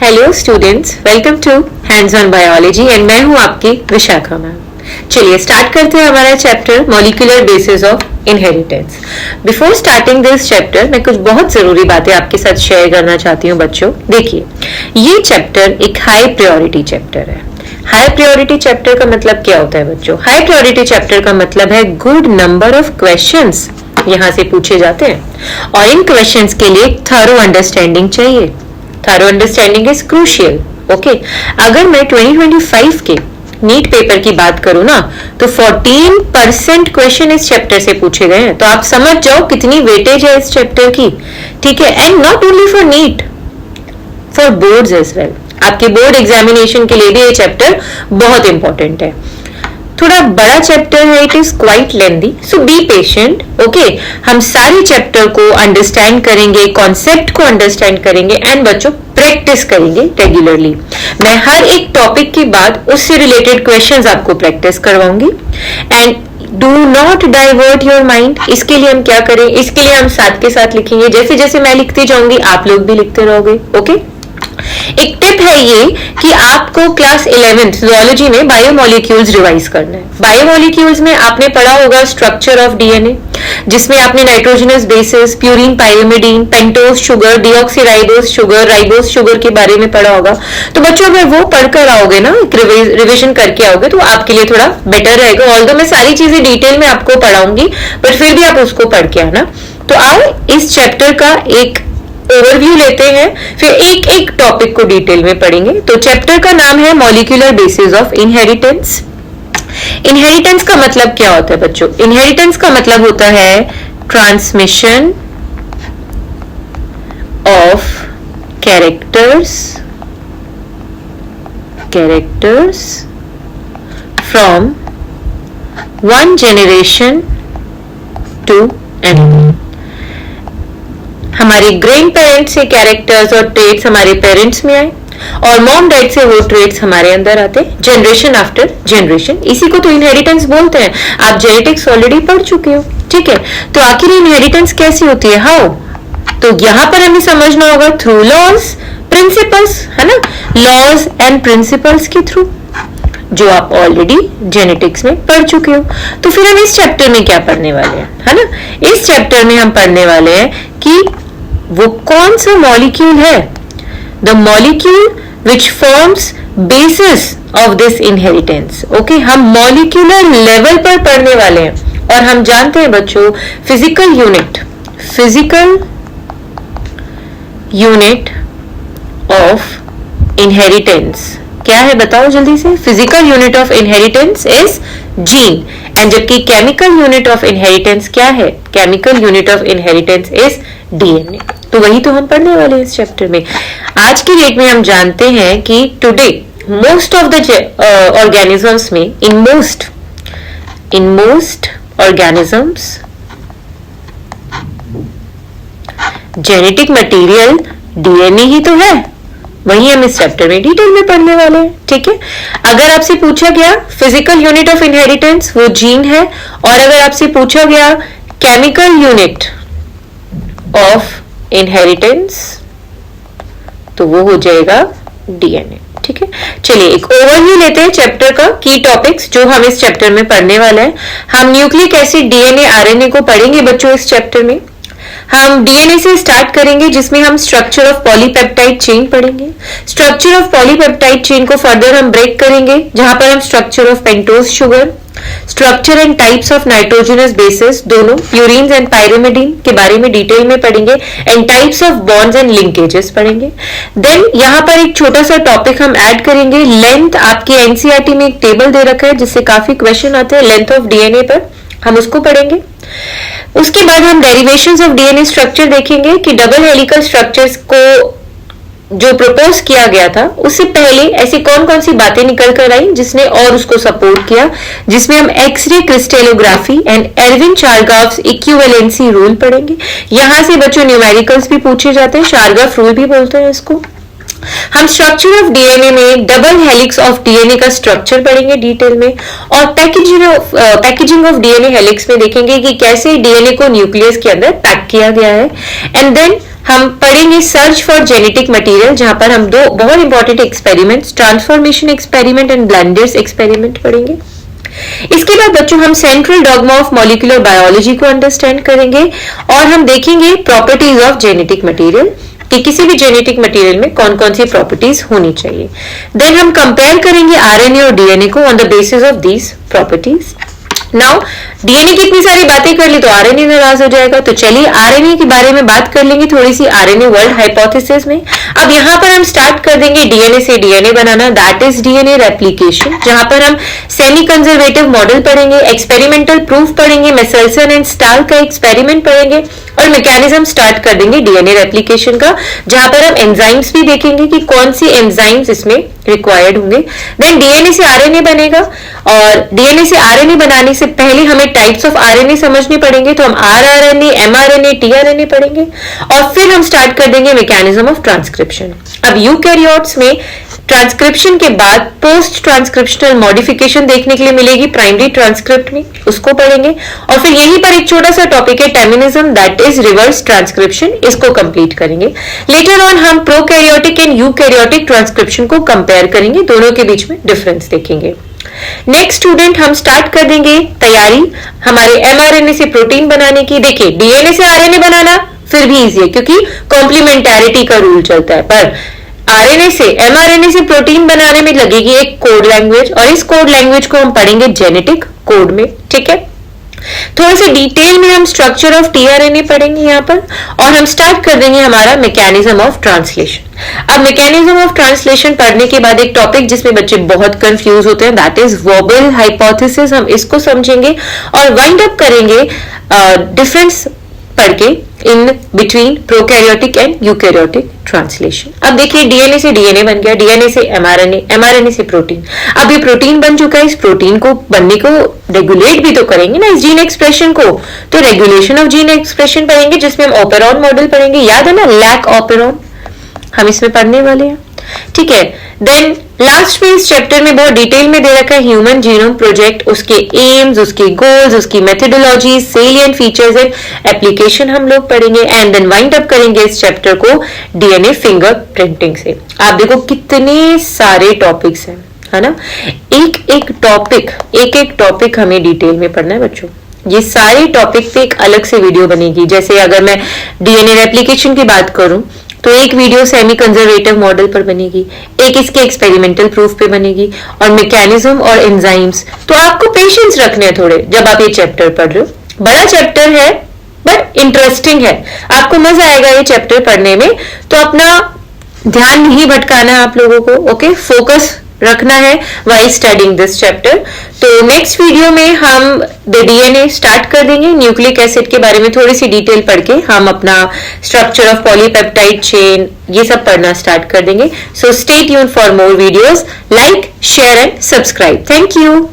Hello students, welcome to hands on biology and मैं हूं आपकी विशाखा मैम। चलिए स्टार्ट करते हैं हमारा chapter molecular basis of inheritance. Before starting this chapter मैं कुछ बहुत जरूरी बातें आपके साथ शेयर करना चाहती हूँ बच्चों। देखिए, ये चैप्टर एक हाई प्रायोरिटी चैप्टर है। हाई प्रायोरिटी चैप्टर का मतलब क्या होता है बच्चों? हाई प्रायोरिटी चैप्टर का मतलब है गुड नंबर ऑफ क्वेश्चंस यहाँ से पूछे जाते हैं और इन क्वेश्चंस के लिए थॉरो अंडरस्टैंडिंग चाहिए। Thorough understanding is crucial. Okay, अगर मैं 2025 के नीट पेपर की बात करूं ना, तो 14% क्वेश्चन इस चैप्टर से पूछे गए हैं। तो आप समझ जाओ कितनी वेटेज है इस चैप्टर की। ठीक है, and not only for NEET, for boards as well. आपके बोर्ड एग्जामिनेशन के लिए भी ये चैप्टर बहुत इंपॉर्टेंट है। थोड़ा बड़ा चैप्टर है, it is quite lengthy, so be patient. Okay, हम सारे चैप्टर को अंडरस्टैंड करेंगे, कॉन्सेप्ट को अंडरस्टैंड करेंगे एंड बच्चों प्रैक्टिस करेंगे रेगुलरली। मैं हर एक टॉपिक के बाद उससे रिलेटेड क्वेश्चंस आपको प्रैक्टिस करवाऊंगी and do not divert your mind. इसके लिए हम क्या करें? इसके लिए हम साथ के साथ लिखेंगे। जैसे जैसे मैं लिखती जाऊंगी आप लोग भी लिखते रहोगे। ओके, एक टिप है ये कि आपको क्लास 11th जूलॉजी में बायोमोलिक्यूल्स रिवाइज करना है। बायोमोलिक्यूल्स में आपने पढ़ा होगा स्ट्रक्चर ऑफ डीएनए, जिसमें आपने nitrogenous bases, purine, pyrimidine, pentose sugar, deoxyribose sugar, ribose sugar के बारे में पढ़ा होगा। तो बच्चों अगर वो पढ़कर आओगे ना, रिविजन करके आओगे तो आपके लिए थोड़ा बेटर रहेगा। ऑल्दो मैं सारी चीजें डिटेल में आपको पढ़ाऊंगी, बट फिर भी आप उसको पढ़ के आना। तो आओ इस चैप्टर का एक ओवरव्यू लेते हैं, फिर एक एक टॉपिक को डिटेल में पढ़ेंगे। तो चैप्टर का नाम है molecular basis of inheritance. Inheritance का मतलब क्या होता है बच्चों? इनहेरिटेंस का मतलब होता है transmission of characters from one generation to another. हमारे ग्रैंड पेरेंट्स से कैरेक्टर्स और ट्रेट्स हमारे पेरेंट्स में आए और मॉम डैड से वो ट्रेट्स हमारे अंदर आते, जनरेशन आफ्टर जनरेशन। इसी को तो इनहेरिटेंस बोलते हैं। आप जेनेटिक्स ऑलरेडी पढ़ चुके हो। ठीक है, तो आखिर इनहेरिटेंस कैसी होती है? हाउ? तो यहां पर हमें समझना होगा थ्रू लॉज, प्रिंसिपल्स, है ना, लॉज एंड प्रिंसिपल्स के थ्रू, जो आप ऑलरेडी जेनेटिक्स में पढ़ चुके हो। तो फिर हम इस चैप्टर में क्या पढ़ने वाले हैं, है ना? इस चैप्टर में हम पढ़ने वाले हैं कि वो कौन सा मॉलिक्यूल है, the molecule which forms basis of this inheritance. Okay, हम मॉलिक्यूलर लेवल पर पढ़ने वाले हैं और हम जानते हैं बच्चों फिजिकल यूनिट ऑफ इनहेरिटेंस क्या है? बताओ जल्दी से। Physical unit of inheritance is gene, and जबकि केमिकल यूनिट ऑफ इनहेरिटेंस क्या है? Chemical unit of inheritance is DNA. तो वही तो हम पढ़ने वाले हैं इस चैप्टर में। आज की डेट में हम जानते हैं कि today most of the organisms में, in most organisms genetic material DNA ही तो है। वही हम इस चैप्टर में डिटेल में पढ़ने वाले हैं। ठीक है, अगर आपसे पूछा गया फिजिकल यूनिट ऑफ इनहेरिटेंस, वो जीन है, और अगर आपसे पूछा गया केमिकल यूनिट ऑफ इनहेरिटेंस, तो वो हो जाएगा डीएनए। ठीक है, चलिए एक ओवरव्यू लेते हैं चैप्टर का, की टॉपिक्स जो हम इस चैप्टर में पढ़ने वाले हैं। हम न्यूक्लिक एसिड, डीएनए, आरएनए को पढ़ेंगे बच्चों इस चैप्टर में। हम डीएनए से स्टार्ट करेंगे, जिसमें हम स्ट्रक्चर ऑफ पॉलीपेप्टाइड चेन पढ़ेंगे। स्ट्रक्चर ऑफ पॉलीपेप्टाइड चेन को फर्दर हम ब्रेक करेंगे, जहां पर हम structure of pentose sugar, structure and types of nitrogenous bases, दोनों प्यूरिन एंड पाइरिमिडीन के बारे में डिटेल में पढ़ेंगे, and types of bonds and linkages पढ़ेंगे। देन यहाँ पर एक छोटा सा टॉपिक हम ऐड करेंगे, लेंथ। आपके एनसीईआरटी में एक टेबल दे रखा है जिससे काफी क्वेश्चन आते हैं लेंथ ऑफ डीएनए पर, हम उसको पढ़ेंगे। उसके बाद हम डेरिवेशंस ऑफ डीएनए स्ट्रक्चर देखेंगे कि डबल हेलिकल स्ट्रक्चर्स को जो प्रपोज किया गया था उससे पहले ऐसी कौन कौन सी बातें निकल कर आई जिसने और उसको सपोर्ट किया, जिसमें हम X-ray crystallography and Erwin Chargaff's equivalency rule पढ़ेंगे। यहां से बच्चों न्यूमेरिकल्स भी पूछे जाते हैं, शारगाफ रूल भी बोलते हैं इसको। हम स्ट्रक्चर ऑफ डीएनए में डबल हेलिक्स ऑफ डीएनए का स्ट्रक्चर पढ़ेंगे डिटेल में, और पैकेजिंग ऑफ डीएनए हेलिक्स में देखेंगे कि कैसे डीएनए को न्यूक्लियस के अंदर पैक किया गया है। एंड देन हम पढ़ेंगे सर्च फॉर जेनेटिक मटेरियल, जहां पर हम दो बहुत important experiments, transformation experiment and blenders experiment पढ़ेंगे। इसके बाद बच्चों हम central dogma of molecular biology को अंडरस्टैंड करेंगे और हम देखेंगे प्रॉपर्टीज ऑफ जेनेटिक मटेरियल कि किसी भी जेनेटिक मटेरियल में कौन कौन सी प्रॉपर्टीज होनी चाहिए। देन हम कंपेयर करेंगे आरएनए और डीएनए को on the basis of these properties. Now DNA की इतनी सारी बातें कर ली तो आरएनए नाराज हो जाएगा, तो चलिए आरएनए के बारे में बात कर लेंगे थोड़ी सी आरएनए वर्ल्ड हाइपोथेसिस में। अब यहाँ पर हम स्टार्ट कर देंगे डीएनए से DNA banana, that is DNA replication, जहां पर हम सेमी कंजर्वेटिव मॉडल पढ़ेंगे, एक्सपेरिमेंटल प्रूफ पढ़ेंगे, मेसेल्सन एंड स्टाल का एक्सपेरिमेंट पढ़ेंगे और मैकेनिज्म स्टार्ट कर देंगे डीएनए रेप्लिकेशन का, जहां पर हम एंजाइम्स भी देखेंगे कि कौन सी एंजाइम्स इसमें रिक्वायर्ड होंगे। देन डीएनए से आरएनए बनेगा और डीएनए से आरएनए बनाने से पहले हमें टाइप्स ऑफ आरएनए समझने पड़ेंगे, तो हम आरआरएनए, एमआरएनए, टीआरएनए पढ़ेंगे और फिर हम स्टार्ट कर देंगे मैकेनिज्म ऑफ ट्रांसक्रिप्शन। अब यूकैरियोट्स में ट्रांसक्रिप्शन के बाद पोस्ट ट्रांसक्रिप्शनल मॉडिफिकेशन देखने के लिए मिलेगी प्राइमरी ट्रांसक्रिप्ट में, उसको पढ़ेंगे और फिर यहीं पर एक छोटा सा टॉपिक है टेमिनिज्म, दैट इज रिवर्स ट्रांसक्रिप्शन, इसको कंप्लीट करेंगे। लेटर ऑन हम प्रोकैरियोटिक एंड यूकैरियोटिक ट्रांसक्रिप्शन को कंपेयर करेंगे, दोनों के बीच में डिफरेंस देखेंगे। नेक्स्ट स्टूडेंट हम स्टार्ट कर देंगे तैयारी हमारे एमआरएनए से प्रोटीन बनाने की। देखिए डीएनए से आरएनए बनाना फिर भी इजी है क्योंकि कॉम्प्लीमेंटैरिटी का रूल चलता है, पर आरएनए से एमआरएनए से प्रोटीन बनाने में लगेगी एक कोड लैंग्वेज और इस कोड लैंग्वेज को हम पढ़ेंगे जेनेटिक कोड में, ठीक है। थोड़े से डिटेल में हम स्ट्रक्चर ऑफ टीआरएनए पढ़ेंगे यहाँ पर और हम स्टार्ट कर देंगे हमारा मैकेनिज्म ऑफ ट्रांसलेशन। अब मैकेनिज्म ऑफ ट्रांसलेशन पढ़ने के बाद एक टॉपिक जिसमें बच्चे बहुत कंफ्यूज होते हैं, दैट इज वोबल हाइपोथेसिस, हम इसको समझेंगे और वाइंड अप करेंगे डिफरेंस पढ़ के in between prokaryotic and eukaryotic translation. अब देखिए डीएनए से डीएनए बन गया, डीएनए से एमआरएनए, एमआरएनए से प्रोटीन। अब ये प्रोटीन बन चुका है, इस प्रोटीन को बनने को रेगुलेट भी तो करेंगे ना इस जीन एक्सप्रेशन को, तो रेगुलेशन ऑफ जीन एक्सप्रेशन पढ़ेंगे जिसमें हम ऑपेरॉन मॉडल पढ़ेंगे, याद है ना, लैक ऑपेरॉन हम इसमें पढ़ने वाले हैं, ठीक है। देन लास्ट में इस चैप्टर में बहुत डिटेल में दे रखा है ह्यूमन जीनोम प्रोजेक्ट, उसके एम्स, उसके गोल्स, उसकी methodology, salient features and application हम लोग पढ़ेंगे एंड देन वाइंड अप करेंगे इस चैप्टर को डीएनए फिंगर प्रिंटिंग से। आप देखो कितने सारे टॉपिक्स हैं, है ना, एक एक टॉपिक हमें डिटेल में पढ़ना है बच्चों। ये सारे टॉपिक पे एक अलग से वीडियो बनेगी, जैसे अगर मैं डीएनए रेप्लिकेशन की बात करूं तो एक वीडियो सेमी कंजर्वेटिव मॉडल पर बनेगी, एक इसके एक्सपेरिमेंटल प्रूफ पे बनेगी और मैकेनिज्म और एंजाइम्स। तो आपको पेशेंस रखने हैं थोड़े जब आप ये चैप्टर पढ़ रहे हो, बड़ा चैप्टर है बट इंटरेस्टिंग है, आपको मजा आएगा ये चैप्टर पढ़ने में, तो अपना ध्यान नहीं भटकाना है आप लोगों को, ओके, फोकस रखना है वाइल स्टडिंग दिस चैप्टर। तो नेक्स्ट वीडियो में हम द डीएनए स्टार्ट कर देंगे, न्यूक्लिक एसिड के बारे में थोड़ी सी डिटेल पढ़ के हम अपना स्ट्रक्चर ऑफ पॉलीपेप्टाइड चेन ये सब पढ़ना स्टार्ट कर देंगे। So stay tuned for more videos, like, share and subscribe. Thank you.